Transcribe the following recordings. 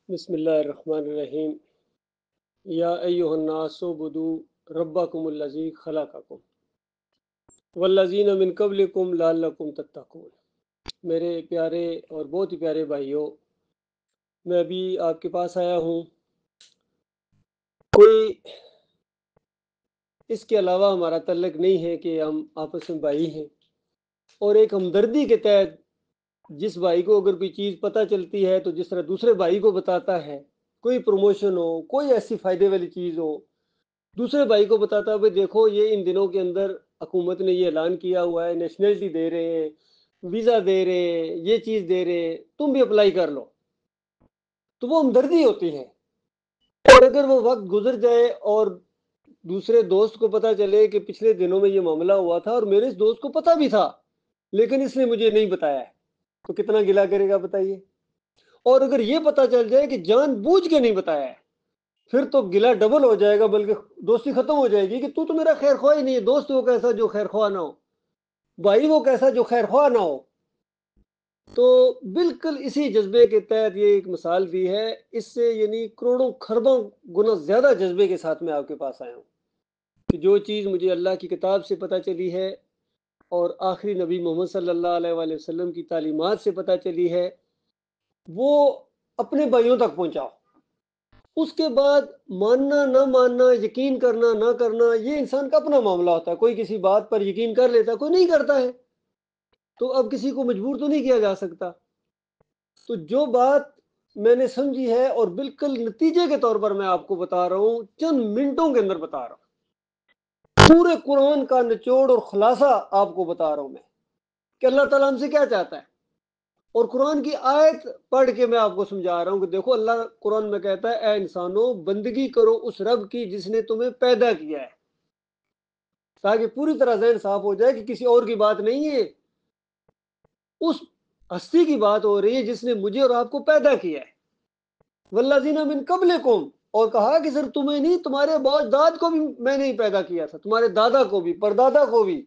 بسم اللہ الرحمن الرحیم یا ایہا الناس اعبدوا ربکم الذی خلقکم والذین من قبلکم لعلکم تتقون۔ میرے پیارے اور بہت ہی پیارے بھائیوں، میں ابھی آپ کے پاس آیا ہوں۔ کوئی اس کے علاوہ ہمارا تعلق نہیں ہے کہ ہم آپس میں بھائی ہیں، اور ایک ہمدردی کے تحت جس بھائی کو اگر کوئی چیز پتہ چلتی ہے تو جس طرح دوسرے بھائی کو بتاتا ہے، کوئی پروموشن ہو، کوئی ایسی فائدے والی چیز ہو، دوسرے بھائی کو بتاتا ہے بھائی دیکھو یہ ان دنوں کے اندر حکومت نے یہ اعلان کیا ہوا ہے، نیشنلٹی دے رہے ہیں، ویزا دے رہے ہیں، یہ چیز دے رہے ہیں، تم بھی اپلائی کر لو، تو وہ ہمدردی ہوتی ہے۔ اور اگر وہ وقت گزر جائے اور دوسرے دوست کو پتہ چلے کہ پچھلے دنوں میں یہ معاملہ ہوا تھا اور میرے اس دوست کو پتہ بھی تھا لیکن اس نے مجھے نہیں بتایا ہے، تو کتنا گلہ کرے گا بتائیے۔ اور اگر یہ پتہ چل جائے کہ جان بوجھ کے نہیں بتایا ہے، پھر تو گلہ ڈبل ہو جائے گا، بلکہ دوستی ختم ہو جائے گی کہ تو میرا خیر خواہ ہی نہیں ہے۔ دوست وہ کیسا جو خیر خواہ نہ ہو، بھائی وہ کیسا جو خیر خواہ نہ ہو۔ تو بالکل اسی جذبے کے تحت یہ ایک مثال دی ہے، اس سے یعنی کروڑوں خربوں گنا زیادہ جذبے کے ساتھ میں آپ کے پاس آیا ہوں کہ جو چیز مجھے اللہ کی کتاب سے پتہ چلی ہے اور آخری نبی محمد صلی اللہ علیہ وآلہ وسلم کی تعلیمات سے پتہ چلی ہے، وہ اپنے بھائیوں تک پہنچاؤ۔ اس کے بعد ماننا نہ ماننا، یقین کرنا نہ کرنا، یہ انسان کا اپنا معاملہ ہوتا ہے۔ کوئی کسی بات پر یقین کر لیتا ہے، کوئی نہیں کرتا ہے، تو اب کسی کو مجبور تو نہیں کیا جا سکتا۔ تو جو بات میں نے سمجھی ہے اور بالکل نتیجے کے طور پر میں آپ کو بتا رہا ہوں، چند منٹوں کے اندر بتا رہا ہوں، پورے قرآن کا نچوڑ اور خلاصہ آپ کو بتا رہا ہوں میں کہ اللہ تعالیٰ ہم سے کیا چاہتا ہے۔ اور قرآن کی آیت پڑھ کے میں آپ کو سمجھا رہا ہوں کہ دیکھو اللہ قرآن میں کہتا ہے اے انسانوں بندگی کرو اس رب کی جس نے تمہیں پیدا کیا ہے، تاکہ پوری طرح ذہن صاف ہو جائے کہ کسی اور کی بات نہیں ہے، اس ہستی کی بات ہو رہی ہے جس نے مجھے اور آپ کو پیدا کیا ہے۔ والذین من قبلکم، اور کہا کہ صرف تمہیں نہیں، تمہارے باپ داد کو بھی میں نے ہی پیدا کیا تھا، تمہارے دادا کو بھی، پردادا کو بھی،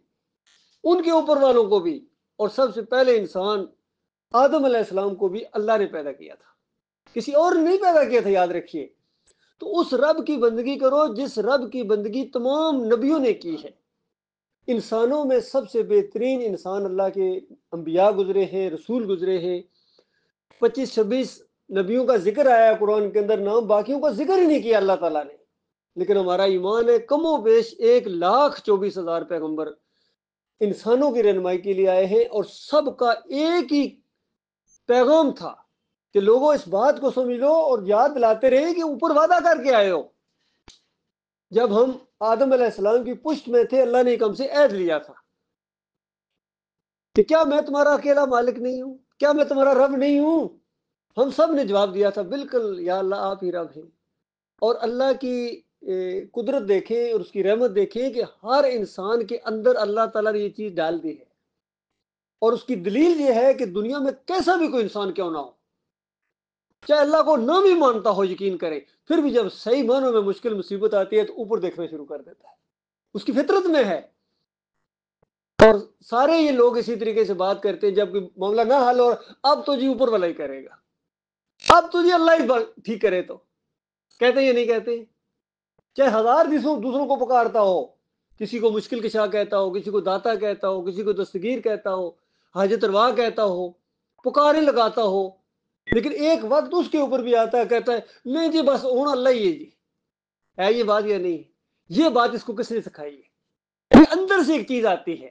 ان کے اوپر والوں کو بھی، اور سب سے پہلے انسان آدم علیہ السلام کو بھی اللہ نے پیدا کیا تھا، کسی اور نے نہیں پیدا کیا تھا، یاد رکھیے۔ تو اس رب کی بندگی کرو جس رب کی بندگی تمام نبیوں نے کی ہے۔ انسانوں میں سب سے بہترین انسان اللہ کے انبیاء گزرے ہیں، رسول گزرے ہیں، 25-26 نبیوں کا ذکر آیا ہے قرآن کے اندر، نام باقیوں کا ذکر ہی نہیں کیا اللہ تعالیٰ نے۔ لیکن ہمارا ایمان ہے کم و بیش 1,24,000 پیغمبر انسانوں کی رہنمائی کے لیے آئے ہیں، اور سب کا ایک ہی پیغام تھا کہ لوگوں اس بات کو سمجھ لو اور یاد دلاتے رہے کہ اوپر وعدہ کر کے آئے ہو، جب ہم آدم علیہ السلام کی پشت میں تھے اللہ نے ایک ہم سے عہد لیا تھا کہ کیا میں تمہارا اکیلا مالک نہیں ہوں، کیا میں تمہارا رب نہیں ہوں؟ ہم سب نے جواب دیا تھا بالکل یا اللہ آپ ہی رب ہیں۔ اور اللہ کی قدرت دیکھیں اور اس کی رحمت دیکھیں کہ ہر انسان کے اندر اللہ تعالیٰ نے یہ چیز ڈال دی ہے، اور اس کی دلیل یہ ہے کہ دنیا میں کیسا بھی کوئی انسان کیوں نہ ہو، چاہے اللہ کو نہ بھی مانتا ہو، یقین کرے، پھر بھی جب صحیح معنوں میں مشکل مصیبت آتی ہے تو اوپر دیکھنا شروع کر دیتا ہے، اس کی فطرت میں ہے۔ اور سارے یہ لوگ اسی طریقے سے بات کرتے ہیں، جب معاملہ نہ حل ہو اب تو جی اوپر والا ہی کرے گا، اب تو جی اللہ ہی ٹھیک کرے، تو کہتے یہ نہیں کہتے، چاہے ہزار دوسروں کو پکارتا ہو، کسی کو مشکل کشا کہتا ہو، کسی کو داتا کہتا ہو، کسی کو دستگیر کہتا ہو، حاجت روا کہتا ہو، پکارے لگاتا ہو، لیکن ایک وقت اس کے اوپر بھی آتا ہے، کہتا ہے نہیں جی بس ہوں اللہ ہی ہے جی، ہے یہ بات یا نہیں؟ یہ بات اس کو کس نے سکھائی ہے؟ یہ اندر سے ایک چیز آتی ہے۔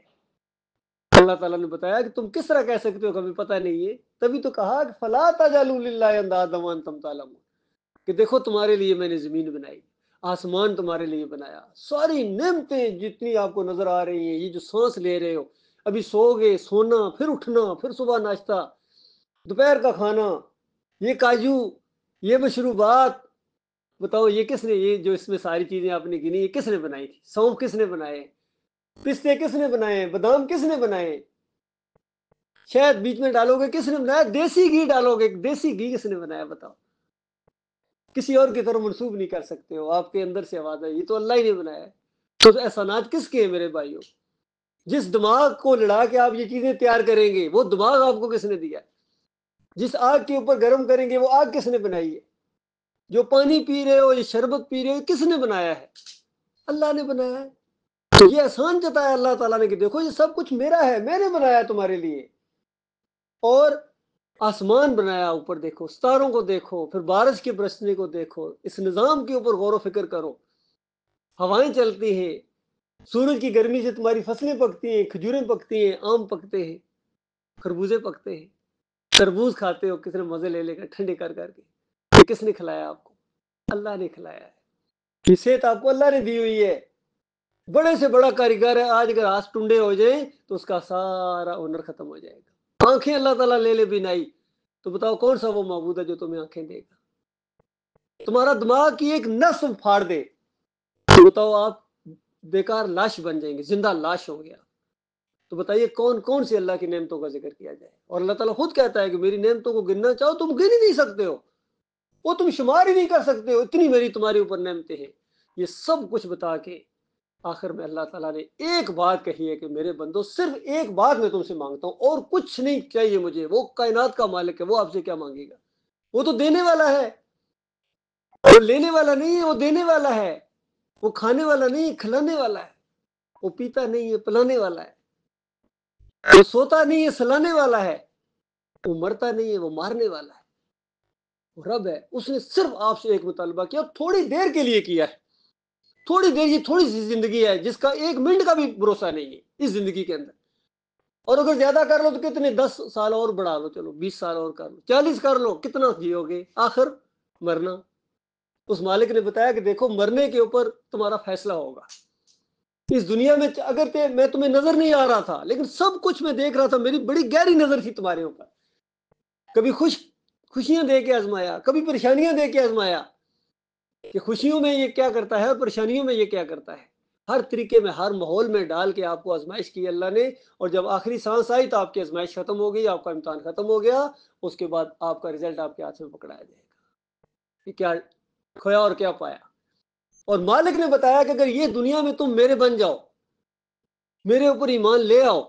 اللہ تعالیٰ نے بتایا کہ تم کس طرح کہہ سکتے ہو کہ ہمیں پتہ نہیں ہے، تبھی تو کہا کہ فَلَا تَجْعَلُوا لِلَّهِ أَندَادًا وَأَنْتُمْ تَعْلَمُونَ، کہ دیکھو تمہارے لیے میں نے زمین بنائی، آسمان تمہارے لیے بنایا، ساری نعمتیں جتنی آپ کو نظر آ رہی ہیں، یہ جو سانس لے رہے ہو، ابھی سو گے، سونا، پھر اٹھنا، پھر صبح ناشتہ، دوپہر کا کھانا، یہ کاجو، یہ مشروبات، بتاؤ یہ کس نے، یہ جو اس میں ساری چیزیں آپ نے گنی یہ کس نے بنائی تھی؟ سونف کس نے بنائے؟ پستے کس نے بنائے؟ بادام کس نے بنائے؟ شہد بیچ میں ڈالو گے کس نے بنایا؟ دیسی گھی ڈالو گے، دیسی گھی کس نے بنایا بتاؤ؟ کسی اور کی طرف منسوب نہیں کر سکتے ہو، آپ کے اندر سے آواز ہے، یہ تو اللہ ہی نے بنایا ہے۔ تو احسانات کس کے ہیں میرے بھائیوں؟ جس دماغ کو لڑا کے آپ یہ چیزیں تیار کریں گے وہ دماغ آپ کو کس نے دیا؟ جس آگ کے اوپر گرم کریں گے وہ آگ کس نے بنائی ہے؟ جو پانی پی رہے ہو، یہ شربت پی رہے ہو، کس نے بنایا ہے؟ اللہ نے بنایا ہے۔ تو یہ احسان جتایا اللہ تعالیٰ نے کہ دیکھو یہ سب کچھ میرا ہے، میں نے بنایا تمہارے لیے۔ اور آسمان بنایا، اوپر دیکھو، ستاروں کو دیکھو، پھر بارش کے برسنے کو دیکھو، اس نظام کے اوپر غور و فکر کرو۔ ہوائیں چلتی ہیں، سورج کی گرمی سے تمہاری فصلیں پکتی ہیں، کھجوریں پکتی ہیں، آم پکتے ہیں، خربوزے پکتے ہیں، تربوز کھاتے ہو کس نے مزے لے لے کر ٹھنڈے کر کر کے۔ یہ کس نے کھلایا آپ کو؟ اللہ نے کھلایا ہے۔ یہ صحت آپ کو اللہ نے دی ہوئی ہے۔ بڑے سے بڑا کاریگر ہے، آج اگر ہاتھ ٹنڈے ہو جائیں تو اس کا سارا ہنر ختم ہو جائے گا۔ آنکھیں اللہ تعالیٰ لے لے بینائی، تو بتاؤ کون سا وہ معبود ہے جو تمہیں آنکھیں دے گا؟ تمہارا دماغ کی ایک نس پھاڑ دے تو بتاؤ آپ بیکار لاش بن جائیں گے، زندہ لاش ہو گیا۔ تو بتائیے کون کون سی اللہ کی نعمتوں کا ذکر کیا جائے؟ اور اللہ تعالیٰ خود کہتا ہے کہ میری نعمتوں کو گننا چاہو تم گن ہی نہیں سکتے ہو، وہ تم شمار ہی نہیں کر سکتے ہو، اتنی میری تمہارے اوپر نعمتیں ہیں۔ یہ سب کچھ بتا کے آخر میں اللہ تعالیٰ نے ایک بات کہی ہے کہ میرے بندو صرف ایک بات میں تم سے مانگتا ہوں، اور کچھ نہیں چاہیے مجھے۔ وہ کائنات کا مالک ہے، وہ آپ سے کیا مانگے گا؟ وہ تو دینے والا ہے، وہ لینے والا نہیں ہے، وہ دینے والا ہے۔ وہ کھانے والا نہیں ہے، کھلانے والا ہے۔ وہ پیتا نہیں ہے، پلانے والا ہے۔ وہ سوتا نہیں ہے، سلانے والا ہے۔ وہ مرتا نہیں ہے، وہ مارنے والا ہے۔ وہ رب ہے، اس نے صرف آپ سے ایک مطالبہ کیا، تھوڑی دیر کے لیے کیا ہے۔ تھوڑی دیر، یہ تھوڑی سی زندگی ہے جس کا ایک منٹ کا بھی بھروسہ نہیں ہے اس زندگی کے اندر۔ اور اگر زیادہ کر لو تو کتنے 10 سال اور بڑھا لو، چلو 20 سال اور کر لو، 40 کر لو، کتنا جیو گے؟ آخر مرنا۔ اس مالک نے بتایا کہ دیکھو مرنے کے اوپر تمہارا فیصلہ ہوگا۔ اس دنیا میں اگر میں تمہیں نظر نہیں آ رہا تھا لیکن سب کچھ میں دیکھ رہا تھا، میری بڑی گہری نظر تھی تمہارے اوپر۔ کبھی خوشیاں دے کے آزمایا، کبھی پریشانیاں دے کے آزمایا کہ خوشیوں میں یہ کیا کرتا ہے اور پریشانیوں میں یہ کیا کرتا ہے۔ ہر طریقے میں، ہر ماحول میں ڈال کے آپ کو آزمائش کی اللہ نے، اور جب آخری سانس آئی تو آپ کی آزمائش ختم ہو گئی، آپ کا امتحان ختم ہو گیا۔ اس کے بعد آپ کا رزلٹ آپ کے ہاتھ میں پکڑایا جائے گا کہ کیا کھویا اور کیا پایا۔ اور مالک نے بتایا کہ اگر یہ دنیا میں تم میرے بن جاؤ، میرے اوپر ایمان لے آؤ،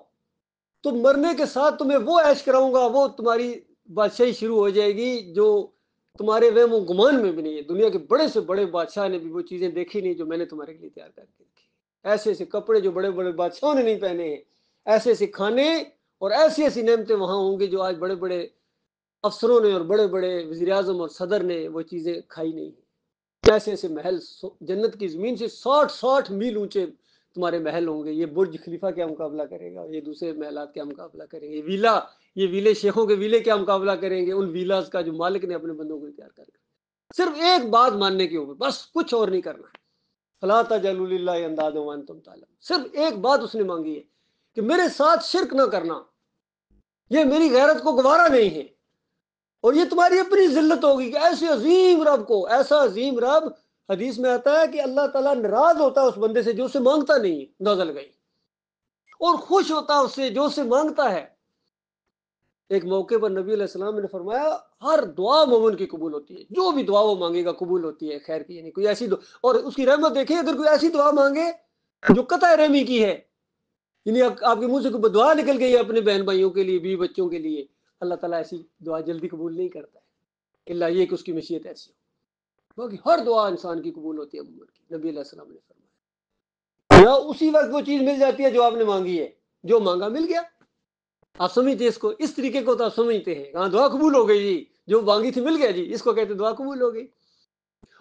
تو مرنے کے ساتھ تمہیں وہ عیش کراؤں گا، وہ تمہاری بادشاہی شروع ہو جائے گی جو تمہارے وہم و گمان میں بھی نہیں ہے۔ دنیا کے بڑے سے بڑے بادشاہ نے بھی وہ چیزیں دیکھی نہیں جو میں نے تمہارے لیے تیار کر کے رکھی۔ ایسے ایسے کپڑے جو بڑے بڑے بادشاہوں نے نہیں پہنے ہیں، ایسے ایسے کھانے اور ایسی ایسی نعمتیں وہاں ہوں گی جو آج بڑے بڑے افسروں نے اور بڑے بڑے وزیر اعظم اور صدر نے وہ چیزیں کھائی نہیں ہیں۔ ایسے ایسے محل، جنت کی زمین سے 60 میل اونچے تمہارے محل ہوں گے۔ یہ برج خلیفہ کیا مقابلہ کرے گا؟ یہ دوسرے محلات کیا مقابلہ کریں گے؟ یہ ویلے، شیخوں کے ویلے کیا مقابلہ کریں گے ان ویلاز کا جو مالک نے اپنے بندوں کو تیار کر کے۔ صرف ایک بات ماننے کے اوپر، بس کچھ اور نہیں کرنا۔ فلا تجعلوا للہ اندادا وانتم تعلمون، صرف ایک بات اس نے مانگی ہے کہ میرے ساتھ شرک نہ کرنا، یہ میری غیرت کو گوارا نہیں ہے۔ اور یہ تمہاری اپنی ذلت ہوگی کہ ایسے عظیم رب کو، ایسا عظیم رب، حدیث میں آتا ہے کہ اللہ تعالیٰ ناراض ہوتا ہے اس بندے سے جو اسے مانگتا نہیں ہے، نازل گئی، اور خوش ہوتا ہے اس سے جو اسے مانگتا ہے۔ ایک موقع پر نبی علیہ السلام نے فرمایا ہر دعا مومن کی قبول ہوتی ہے، جو بھی دعا وہ مانگے گا قبول ہوتی ہے خیر کی، یعنی کوئی ایسی دعا، اور اس کی رحمت دیکھیں، اگر کوئی ایسی دعا مانگے جو قطع رحمی کی ہے، یعنی آپ کے منہ سے کوئی دعا نکل گئی ہے اپنے بہن بھائیوں کے لیے، بیوی بچوں کے لیے، اللہ تعالیٰ ایسی دعا جلدی قبول نہیں کرتا ہے الا یہ کہ اس کی مشیت ایسی ہو۔ باقی ہر دعا انسان کی قبول ہوتی ہے مومن کی، نبی علیہ السلام نے فرمایا۔ یا اسی وقت وہ چیز مل جاتی ہے جو آپ نے مانگی ہے، جو مانگا مل گیا۔ آپ سمجھتے اس کو، اس طریقے کو تو آپ سمجھتے ہیں، ہاں دعا قبول ہو گئی جی، جو مانگی تھی مل گیا جی، اس کو کہتے دعا قبول ہو گئی۔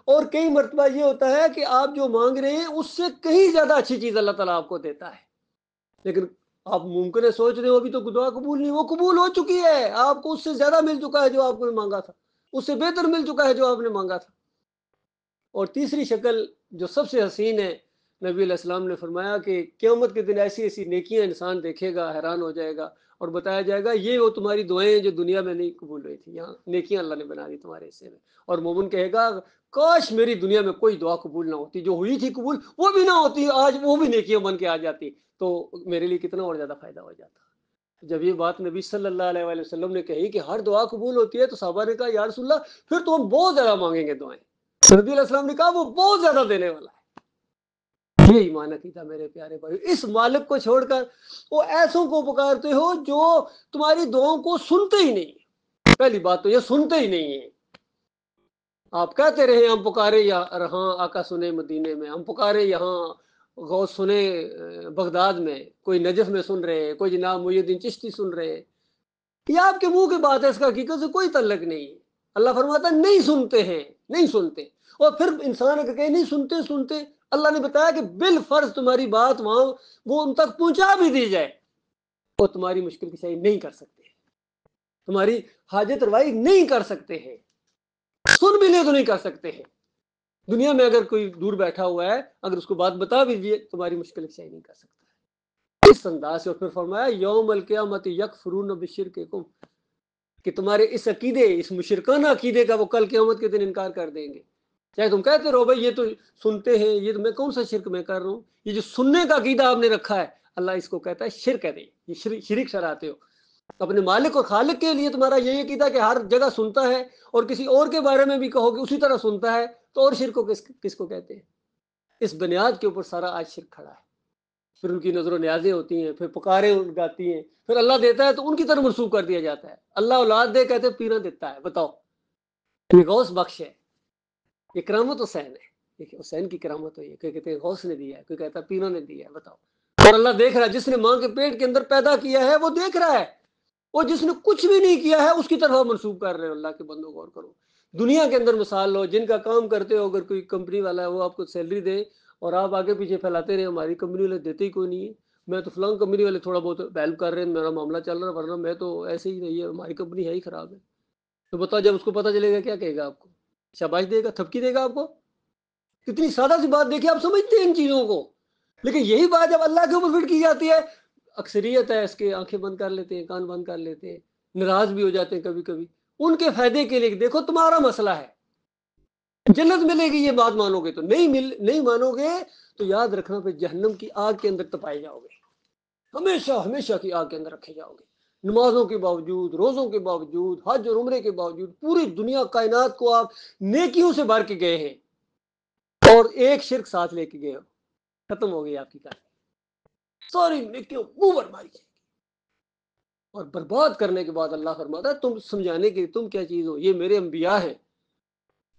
اور کئی مرتبہ یہ ہوتا ہے کہ آپ جو مانگ رہے ہیں اس سے کہیں زیادہ اچھی چیز اللہ تعالیٰ آپ کو دیتا ہے، لیکن آپ ممکن ہے سوچ رہے ہو ابھی تو دعا قبول نہیں، وہ قبول ہو چکی ہے، آپ کو اس سے زیادہ مل چکا ہے جو آپ نے مانگا تھا، اس سے بہتر مل چکا ہے جو آپ نے مانگا تھا۔ اور تیسری شکل جو سب سے حسین ہے، نبی علیہ السلام نے فرمایا کہ قیامت کے دن ایسی ایسی نیکیاں انسان دیکھے گا، حیران ہو جائے گا، اور بتایا جائے گا یہ وہ تمہاری دعائیں جو دنیا میں نہیں قبول ہوئی تھی، یہاں نیکیاں اللہ نے بنا دی تمہارے حصے میں۔ اور مومن کہے گا کاش میری دنیا میں کوئی دعا قبول نہ ہوتی، جو ہوئی تھی قبول وہ بھی نہ ہوتی، آج وہ بھی نیکیاں بن کے آ جاتی تو میرے لیے کتنا اور زیادہ فائدہ ہو جاتا۔ جب یہ بات نبی صلی اللہ علیہ وآلہ وسلم نے کہی کہ ہر دعا قبول ہوتی ہے تو صحابہ نے کہا یا رسول اللہ پھر تو ہم بہت زیادہ مانگیں گے دعائیں۔ نبی علیہ السلام نے کہا وہ بہت زیادہ دینے والا ہے۔ یہ ایمان عقیدہ میرے پیارے بھائی، اس مالک کو چھوڑ کر وہ ایسوں کو پکارتے ہو جو تمہاری دعاؤں کو سنتے ہی نہیں۔ پہلی بات تو یہ سنتے ہی نہیں ہے، آپ کہتے رہے ہم پکارے رہاں آقا سنے مدینے میں، ہم پکارے یہاں غوث سنے بغداد میں، کوئی نجف میں سن رہے ہیں، کوئی جناب محی الدین چشتی سن رہے ہیں، یہ آپ کے منہ کی بات ہے، اس کا حقیقت سے کوئی تعلق نہیں ہے۔ اللہ فرماتا ہے نہیں سنتے ہیں، نہیں سنتے۔ اور پھر انسان اگر کہیں نہیں سنتے سنتے، اللہ نے بتایا کہ بالفرض تمہاری بات وہاں وہ ان تک پہنچا بھی دی جائے، وہ تمہاری مشکل کشائی نہیں کر سکتے، تمہاری حاجت روائی نہیں کر سکتے ہیں، سن بھی لے تو نہیں کر سکتے ہیں۔ دنیا میں اگر کوئی دور بیٹھا ہوا ہے، اگر اس کو بات بتا بھی دیے، تمہاری مشکل کشائی نہیں کر سکتا اس انداز سے۔ اور پھر فرمایا یوم القیامت یکفرون بشرککم، کہ تمہارے اس عقیدے، اس مشرکانہ عقیدے کا وہ کل قیامت کے دن انکار کر دیں گے۔ چاہے تم کہتے رہو بھائی یہ تو سنتے ہیں، یہ تو میں کون سا شرک میں کر رہا ہوں، یہ جو سننے کا عقیدہ آپ نے رکھا ہے، اللہ اس کو کہتا ہے شرک ہے، یہ شرک ٹھہراتے ہو اپنے مالک اور خالق کے لیے۔ تمہارا یہی عقیدہ کہ ہر جگہ سنتا ہے، اور کسی اور کے بارے میں بھی کہو کہ اسی طرح سنتا ہے، تو اور شرک کو کس کو کہتے ہیں؟ اس بنیاد کے اوپر سارا آج شرک کھڑا ہے۔ پھر ان کی نظر و نیازیں ہوتی ہیں، پھر پکاریں گاتی ہیں، پھر اللہ دیتا ہے تو ان کی طرف منسوخ کر دیا جاتا ہے۔ اللہ اولاد دے کہتے پیرا دیتا ہے، بتاؤ یہ غوث بخش ہے، یہ کرامت حسین ہے، دیکھیں حسین کی کرامت ہوئی ہے، کوئی کہتے ہیں غوث نے دیا ہے، کوئی کہتا ہے پیروں نے دیا ہے، بتاؤ۔ اور اللہ دیکھ رہا ہے، جس نے ماں کے پیٹ کے اندر پیدا کیا ہے وہ دیکھ رہا ہے، اور جس نے کچھ بھی نہیں کیا ہے اس کی طرف منسوخ کر رہے ہو۔ اللہ کے بندوں غور کرو، دنیا کے اندر مثال لو، جن کا کام کرتے ہو، اگر کوئی کمپنی والا ہے وہ آپ کو سیلری دے اور آپ آگے پیچھے پھیلاتے رہے ہماری کمپنی والے دیتے ہی کوئی نہیں ہے، میں تو فلاں کمپنی والے تھوڑا بہت ہیلپ کر رہے ہیں، میرا معاملہ چل رہا ہے، ورنہ میں تو ایسے ہی نہیں ہے، ہماری کمپنی ہے ہی خراب ہے۔ تو بتاؤ جب اس کو پتہ چلے گا کیا کہے گا؟ آپ کو شاباش دے گا، تھپکی دے گا آپ کو؟ کتنی سادہ سی بات دیکھیے، آپ سمجھتے ہیں ان چیزوں کو، لیکن یہی بات جب اللہ کے اوپر فٹ کی جاتی ہے، اکثریت ہے اس کے آنکھیں بند کر لیتے ہیں، کان بند کر لیتے ہیں، ناراض بھی ہو جاتے ہیں کبھی کبھی ان کے فائدے کے لیے۔ دیکھو تمہارا مسئلہ ہے، جنت ملے گی یہ بات مانو گے تو، نہیں مانو گے تو یاد رکھنا پھر جہنم کی آگ کے اندر تپائے جاؤ گے، ہمیشہ ہمیشہ کی آگ کے اندر رکھے جاؤ گے۔ نمازوں کے باوجود، روزوں کے باوجود، حج اور عمرے کے باوجود، پوری دنیا کائنات کو آپ نیکیوں سے بھر کے گئے ہیں، اور ایک شرک ساتھ لے کے گئے ہو، ختم ہو گئی آپ کی کہانی، ساری نیکیوں منہ پر ماری جائے گی۔ اور برباد کرنے کے بعد اللہ فرماتا ہے تم سمجھانے کے لیے تم کیا چیز ہو، یہ میرے انبیاء ہیں،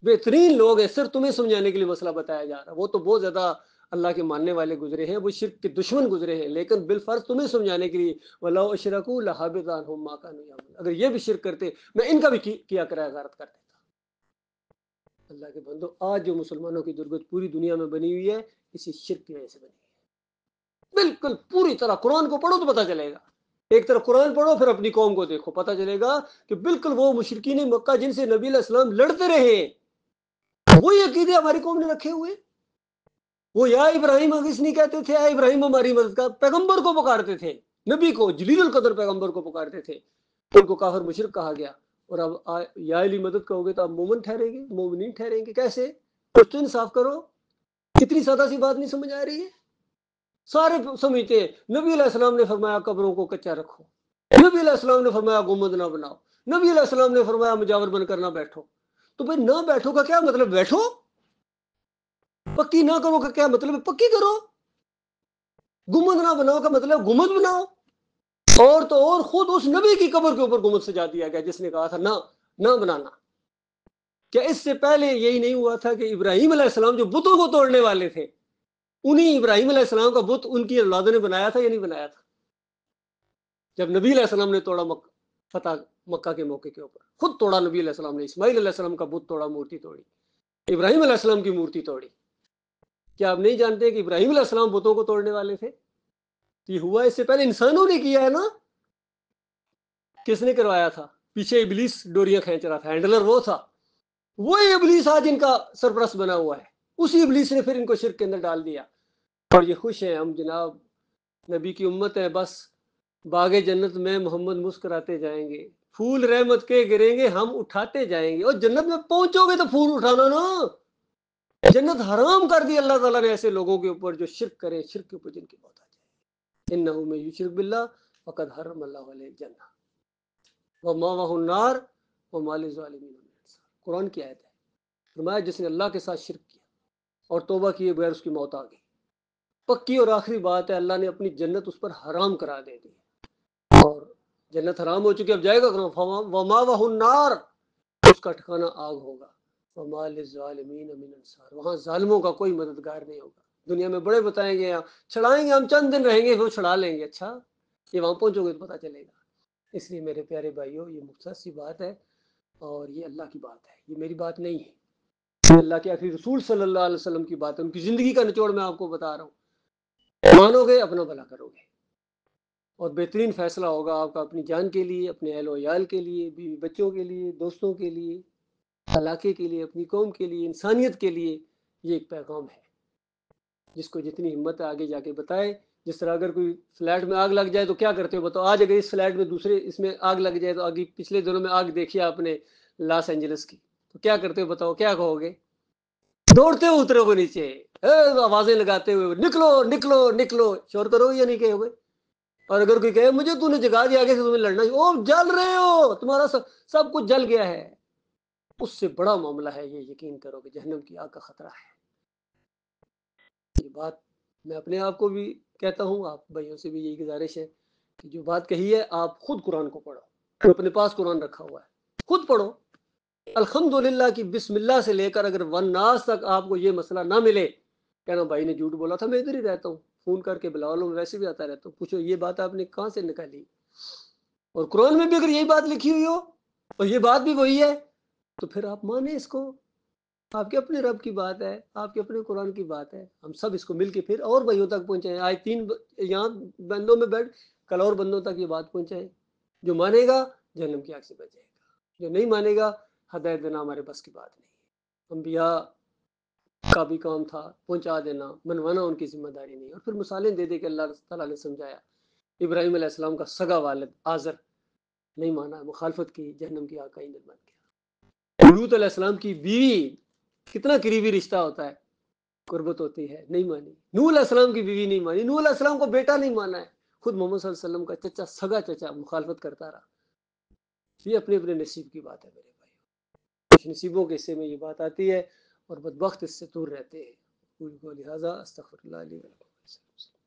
بہترین لوگ ہیں، صرف تمہیں سمجھانے کے لیے مسئلہ بتایا جا رہا ہے۔ وہ تو بہت زیادہ اللہ کے ماننے والے گزرے ہیں، وہ شرک کے دشمن گزرے ہیں، لیکن بالفرض تمہیں سمجھانے کے لیے وَلَوْ أَشْرَكُوا لَحَبِطَ عَنْهُمْ مَا كَانُوا يَعْمَلُونَ، اگر یہ بھی شرک کرتے میں ان کا بھی کیا کرایہ غارت کر دیتا۔ اللہ کے بندو، آج جو مسلمانوں کی ضرورت پوری دنیا میں بنی ہوئی ہے، اسی شرک کی وجہ سے بنی ہے، بالکل پوری طرح۔ قرآن کو پڑھو تو پتہ چلے گا، ایک طرف قرآن پڑھو پھر اپنی قوم کو دیکھو، پتہ چلے گا کہ بالکل وہ مشرکین مکہ جن سے نبی علیہ السلام لڑتے رہے ہیں، وہی عقیدے ہماری قوم نے رکھے ہوئے۔ وہ یا ابراہیم، اگر اس نہیں کہتے تھے اے ابراہیم ہماری مدد کا، پیغمبر کو پکارتے تھے، نبی کو، جلیل القدر پیغمبر کو پکارتے تھے، ان کو کافر مشرک کہا گیا۔ اور اب یا علی مدد کہو گے تو آپ مومن ٹھہریں گے، مومنین ٹھہریں گے؟ کیسے؟ کچھ تو انصاف کرو، کتنی سادہ سی بات نہیں سمجھ آ رہی ہے؟ سارے سمجھتے ہیں نبی علیہ السلام نے فرمایا قبروں کو کچا رکھو، نبی علیہ السلام نے فرمایا گنبد نہ بناؤ، نبی علیہ السلام نے فرمایا مجاور بن کر نہ بیٹھو۔ تو بھائی نہ بیٹھو کا کیا مطلب؟ بیٹھو، پکی نہ کرو کا کیا مطلب ہے؟ پکی کرو۔ گنبد نہ بناؤ کا مطلب گنبد بناؤ، اور تو اور خود اس نبی کی قبر کے اوپر گنبد سجا دیا گیا جس نے کہا تھا نہ بنانا۔ کیا اس سے پہلے یہی نہیں ہوا تھا کہ ابراہیم علیہ السلام جو بتوں کو توڑنے والے تھے، انہی ابراہیم علیہ السلام کا بت ان کی اولادوں نے بنایا تھا یا نہیں بنایا تھا؟ جب نبی علیہ السلام نے توڑا فتح مکہ کے موقع کے اوپر، خود توڑا نبی علیہ السلام نے، اسماعیل علیہ السلام کا بت توڑا، مورتی توڑی، ابراہیم علیہ السلام کی مورتی توڑی۔ کیا آپ نہیں جانتے کہ ابراہیم علیہ السلام بتوں کو توڑنے والے تھے؟ یہ ہوا اس سے پہلے انسانوں نے کیا ہے نا۔ کس نے کروایا تھا؟ پیچھے ابلیس ڈوریاں کھینچ رہا تھا، ہینڈلر وہ تھا، وہی ابلیس آج ان کا سرپرست بنا ہوا ہے، اسی ابلیس نے پھر ان کو شرک کے اندر ڈال دیا۔ اور یہ خوش ہیں ہم جناب نبی کی امت ہے، بس باغ جنت میں محمد مسکراتے جائیں گے، پھول رحمت کے گریں گے، ہم اٹھاتے جائیں گے۔ اور جنت میں پہنچو گے تو پھول اٹھانا نا، جنت حرام کر دی اللہ تعالیٰ نے ایسے لوگوں کے اوپر جو شرک کریں، شرک کے اوپر جن کی موت آ جائے۔ انہ من یشرک باللہ فقد حرم اللہ علیہ الجنہ ومأواہ النار وما للظالمین من انصار۔ قرآن کی آیت ہے، فرمایا جس نے اللہ کے ساتھ شرک کیا اور توبہ کیے بغیر اس کی موت آ گئی، پکی اور آخری بات ہے، اللہ نے اپنی جنت اس پر حرام کرا دے دی، اور جنت حرام ہو چکی، اب جائے گا کہاں؟ ومأواہ النار، اس کا ٹھکانہ آگ ہوگا۔ وما للظالمین من انصار، وہاں ظالموں کا کوئی مددگار نہیں ہوگا۔ دنیا میں بڑے بتائیں گے چھڑائیں گے، ہم چند دن رہیں گے پھر چھڑا لیں گے، اچھا یہ وہاں پہنچو گے تو پتہ چلے گا۔ اس لیے میرے پیارے بھائیوں، یہ مختصر سی بات ہے اور یہ اللہ کی بات ہے، یہ میری بات نہیں ہے، یہ اللہ کے آخری رسول صلی اللہ علیہ وسلم کی بات ہے، ان کی زندگی کا نچوڑ میں آپ کو بتا رہا ہوں۔ مانو گے اپنا بھلا کرو گے اور بہترین فیصلہ ہوگا آپ کا، اپنی جان کے لیے، اپنے اہل و عیال کے لیے، بیوی بچوں کے لیے، دوستوں کے لیے، علاقے کے لیے، اپنی قوم کے لیے، انسانیت کے لیے۔ یہ ایک پیغام ہے جس کو جتنی ہمت ہے آگے جا کے بتائے۔ جس طرح اگر کوئی فلیٹ میں آگ لگ جائے تو کیا کرتے ہو بتاؤ؟ آج اگر اس فلیٹ میں دوسرے اس میں آگ لگ جائے تو آگے پچھلے دنوں میں آگ دیکھی آپ نے لاس اینجلس کی، تو کیا کرتے ہو بتاؤ؟ کیا کہو گے؟ دوڑتے ہو اترو گے نیچے، آوازیں لگاتے ہوئے نکلو نکلو نکلو، شور کرو گے یا نہیں کہو گے؟ اور اگر کوئی کہے مجھے تو نے جگا دیا آگے سے تمہیں لڑنا، او جل رہے ہو، تمہارا سب کچھ جل گیا ہے، اس سے بڑا معاملہ ہے یہ، یقین کرو کہ جہنم کی آگ کا خطرہ ہے۔ یہ بات میں اپنے آپ کو بھی کہتا ہوں، آپ بھائیوں سے بھی یہی گزارش ہے کہ جو بات کہی ہے آپ خود قرآن کو پڑھو، اپنے پاس قرآن رکھا ہوا ہے خود پڑھو۔ الحمدللہ کی بسم اللہ سے لے کر اگر والناس تک آپ کو یہ مسئلہ نہ ملے، کہنا بھائی نے جھوٹ بولا تھا، میں ادھر ہی رہتا ہوں، فون کر کے بلا لوں، ویسے بھی آتا رہتا ہوں، پوچھو یہ بات آپ نے کہاں سے نکالی؟ اور قرآن میں بھی اگر یہی بات لکھی ہوئی ہو اور یہ بات بھی وہی ہے تو پھر آپ مانیں اس کو، آپ کے اپنے رب کی بات ہے، آپ کے اپنے قرآن کی بات ہے، ہم سب اس کو مل کے پھر اور بھائیوں تک پہنچائیں۔ آج 3 یہاں بندوں میں بیٹھ، کل اور بندوں تک یہ بات پہنچائیں۔ جو مانے گا جہنم کی آگ سے بچ جائے گا، جو نہیں مانے گا ہدایت دینا ہمارے بس کی بات نہیں ہے۔ انبیاء کا بھی کام تھا پہنچا دینا، منوانا ان کی ذمہ داری نہیں۔ اور پھر مثالیں دے دے کہ اللہ تعالیٰ نے سمجھایا۔ ابراہیم علیہ السلام کا سگا والد آزر نہیں مانا، مخالفت کی، جہنم کی آگ کا ایندھن بن گیا۔ لوط علیہ السلام کی بیوی، کتنا قریبی رشتہ ہوتا ہے، قربت ہوتی ہے، نہیں مانی۔ نوح علیہ السلام کی بیوی نہیں مانی، نوح علیہ السلام کو بیٹا نہیں مانا ہے، خود محمد صلی اللہ علیہ وسلم کا چچا، سگا چچا مخالفت کرتا رہا۔ یہ اپنے اپنے نصیب کی بات ہے میرے بھائی، کچھ نصیبوں کے حصے میں یہ بات آتی ہے اور بدبخت اس سے دور رہتے ہیں۔ لہٰذا استغفر اللہ علیہ وسلم۔